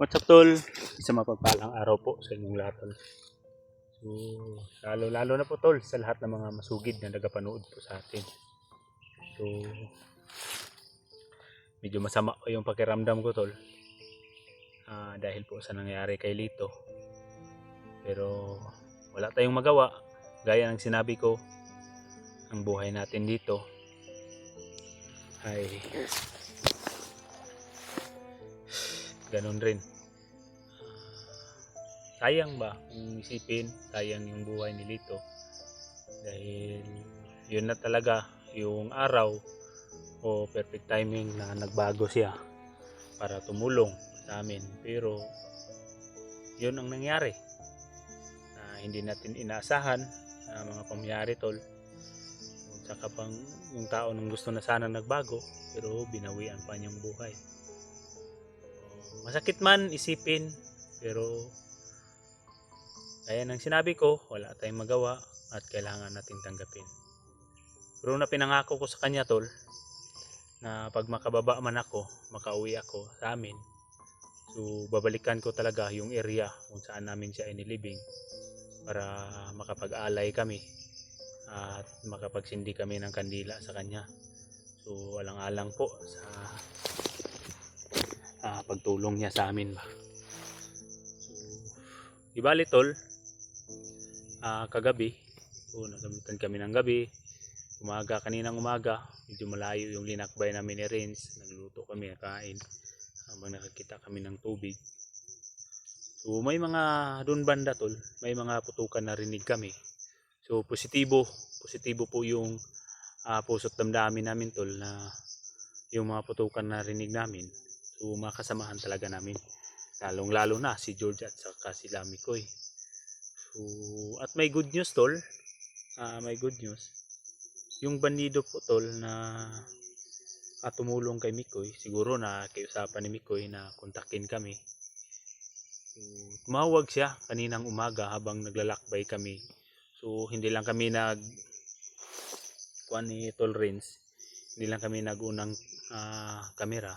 What's up tol? Isang mapagpalang araw po sa inyong lahat tol. So, lalo na po tol sa lahat ng mga masugid na nagapanood po sa atin. So, medyo masama po yung pakiramdam ko tol. Dahil po sa nangyari kay Lito. Pero wala tayong magawa. Gaya ng sinabi ko, ang buhay natin dito ay ganun rin. Sayang ba kung isipin, sayang yung buhay ni Lito dahil yun na talaga yung araw o perfect timing na nagbago siya para tumulong sa amin, pero yun ang nangyari na hindi natin inaasahan na mga pangyayari tol. Saka pang yung tao nang gusto na sana nagbago pero binawian pa niyang buhay. Masakit man isipin, pero kaya nang sinabi ko, wala tayong magawa at kailangan natin tanggapin. Pero na pinangako ko sa kanya tol, na pag makababa man ako, makauwi ako sa amin, so babalikan ko talaga yung area kung saan namin siya inilibing para makapag-alay kami at makapagsindi kami ng kandila sa kanya. So alang-alang po sa pagtulong niya sa amin ba. So, ibali tol, kagabi, so nagamitan kami ng gabi, kaninang umaga, medyo malayo yung linakbay namin ni Renz, nagluto kami, nakain, habang nakakita kami ng tubig. So may mga doon banda tol, may mga putukan na rinig kami. So positibo po yung puso't damdamin namin tol na yung mga putukan na rinig namin. So makasamahan talaga namin, lalong lalo na si George at saka si Lamikoy. So at may good news tol, may good news. Yung bandido po tol na tumulong kay Mikoy, siguro na kiusapan ni Mikoy na kontakin kami. So, tumawag siya kaninang umaga habang naglalakbay kami. So hindi lang kami ni Tol Renz, hindi lang kami nagunang kamera.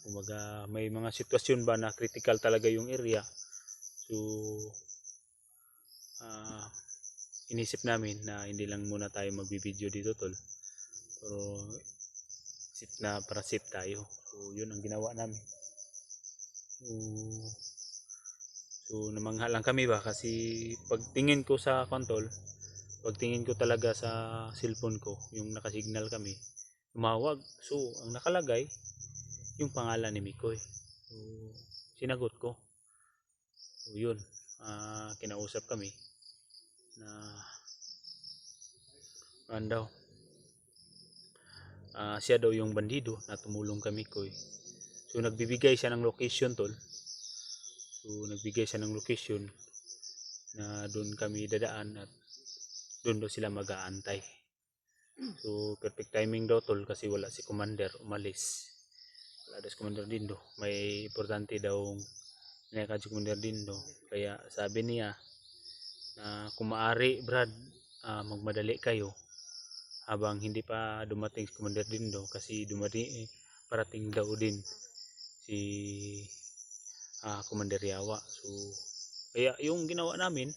Kumbaga may mga sitwasyon ba na critical talaga yung area. So inisip namin na hindi lang muna tayo magbibideo dito tol, pero isip na para safe tayo. So yun ang ginawa namin. So namangha lang kami ba kasi pagtingin ko sa kontol, pagtingin ko talaga sa cellphone ko, yung nakasignal kami, tumawag. So ang nakalagay yung pangalan ni Mikoy. So sinagot ko. So yun, kinausap kami na daw siya daw yung bandido na tumulong kay Mikoy. So nagbibigay siya ng location tol. So nagbigay siya ng location na doon kami dadaan at doon daw sila mag-aantay. So perfect timing daw tol kasi wala si Commander, umalis. Wala daw si Commander Dindo. May importante daw si Commander Dindo. Kaya sabi niya na kung maaari Brad, magmadali kayo habang hindi pa dumating si Commander Dindo kasi parating daw din si Commander Yawa. So kaya yung ginawa namin,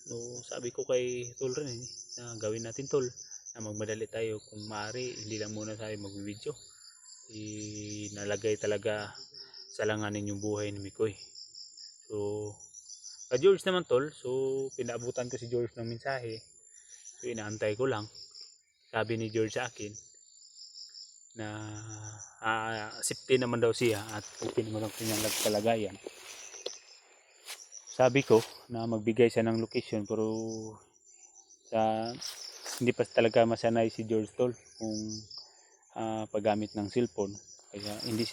no, sabi ko kay Tol rin na gawin natin tol, na magmadali tayo, kung maaari hindi lang muna tayo magbibideo. Nalagay talaga sa langanin yung buhay ni Mikoy. So kay George naman tol, so pinaabutan ko si George ng mensahe. So inaantay ko lang. Sabi ni George sa akin na safety naman daw siya at okay naman ang kanyang kalagayan. Sabi ko na magbigay siya ng location, pero hindi pa talaga masanay si George tol kung paggamit ng cellphone. Kaya hindi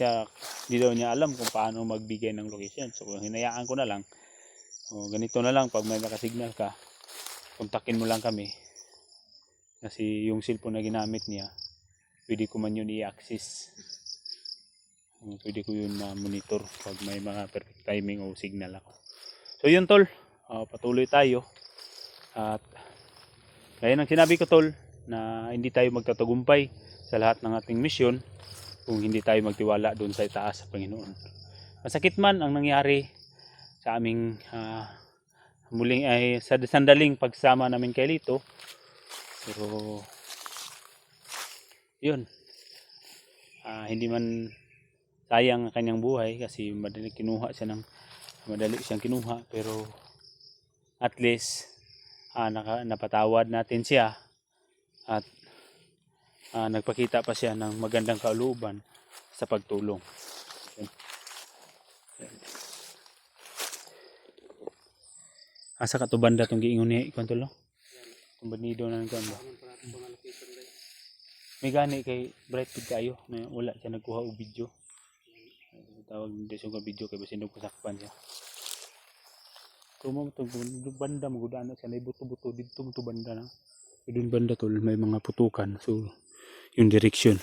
daw niya alam kung paano magbigay ng location. So hinayaan ko na lang. Ganito na lang, pag may nakasignal ka, kontakin mo lang kami. Kasi yung cellphone na ginamit niya, pwede ko man yun i-access. Pwede ko yun ma-monitor pag may mga perfect timing o signal ako. So yun tol, patuloy tayo. At gaya ng sinabi ko tol, na hindi tayo magtatagumpay sa lahat ng ating misyon kung hindi tayo magtiwala doon sa itaas sa Panginoon. masakit man ang nangyari sa aming muling ay sa sandaling pagsama namin kay Lito. Pero yun, hindi man sayang ang kanyang buhay kasi madali siyang kinuha, pero at least napatawad natin siya at nagpakita pa siya ng magandang kalooban sa pagtulong. Asa ka to banda tong giingon ni ikon tulo? Tong banido na nagkuan ba? May gani kay bright pud kayo na wala siya nagkuha og video. Tawag hindi siya ka video kay basin pasakpan siya. Tumo to banda magudaan sa lay buto-buto didto mo to banda na. Idun banda tol may mga putukan, so yung direksyon.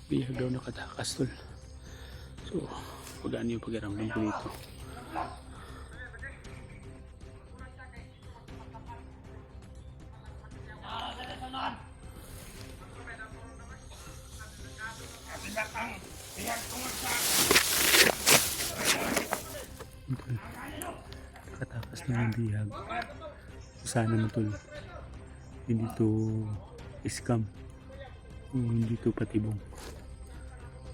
Bihag daw nakatakas tol. So, pagaan yung pag-aramdam ko dito. Nakatakas na yung bihag. Sana mo tol. Hindi to scam. Hindi to patibong.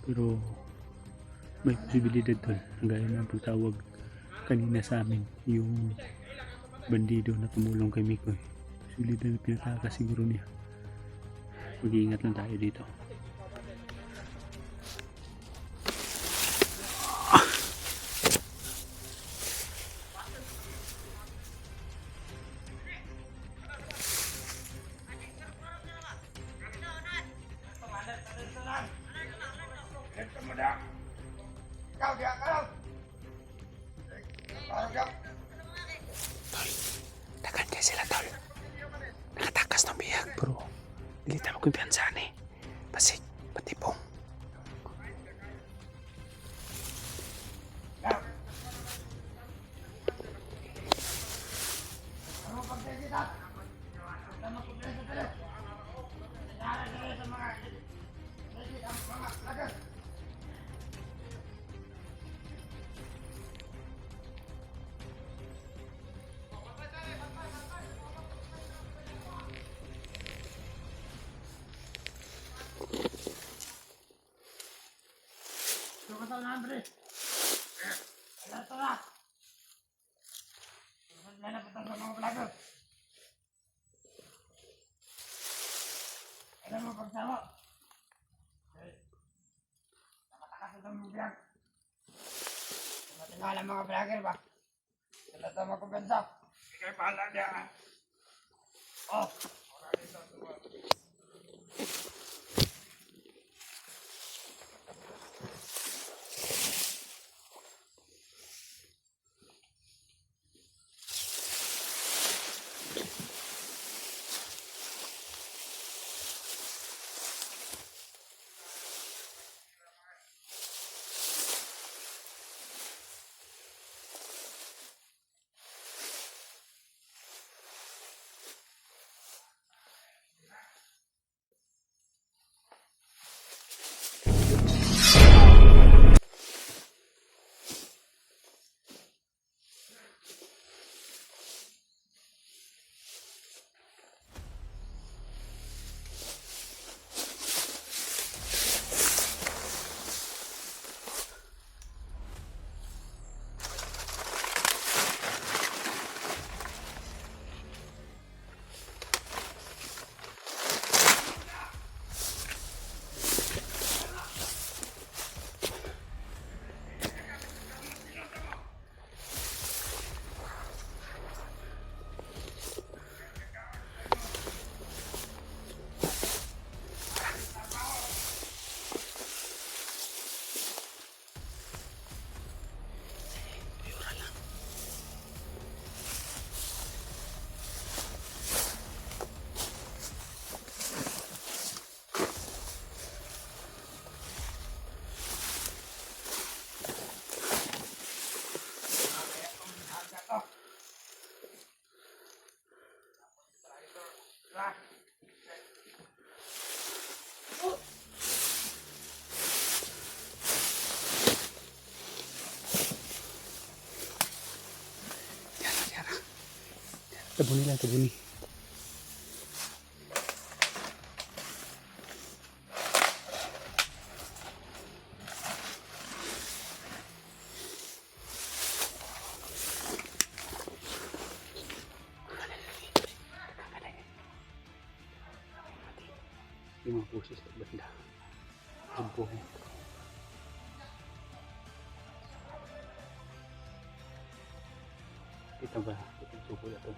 Pero may posibilidad tol, gaya ng pagtawag kanina sa amin yung bandido na tumulong kay Mikoy. Posibilidad na pinatakas siguro niya. Mag-iingat lang tayo dito. Dagan kayo sila tol. Nakatakas ng bihag bro. Dili tayo kumpiyansahan eh. Pasig, patibong. Alam mo pagsama. Nakatakas ito ng vlog. Matinala mga vlogger ba? Sila ito magkubensa. Ikay pahala niya. Oh. Tabuni lang, tabuni. Yung mga pusis sa banda. Sumpo. Kita ba? Kita suko na to.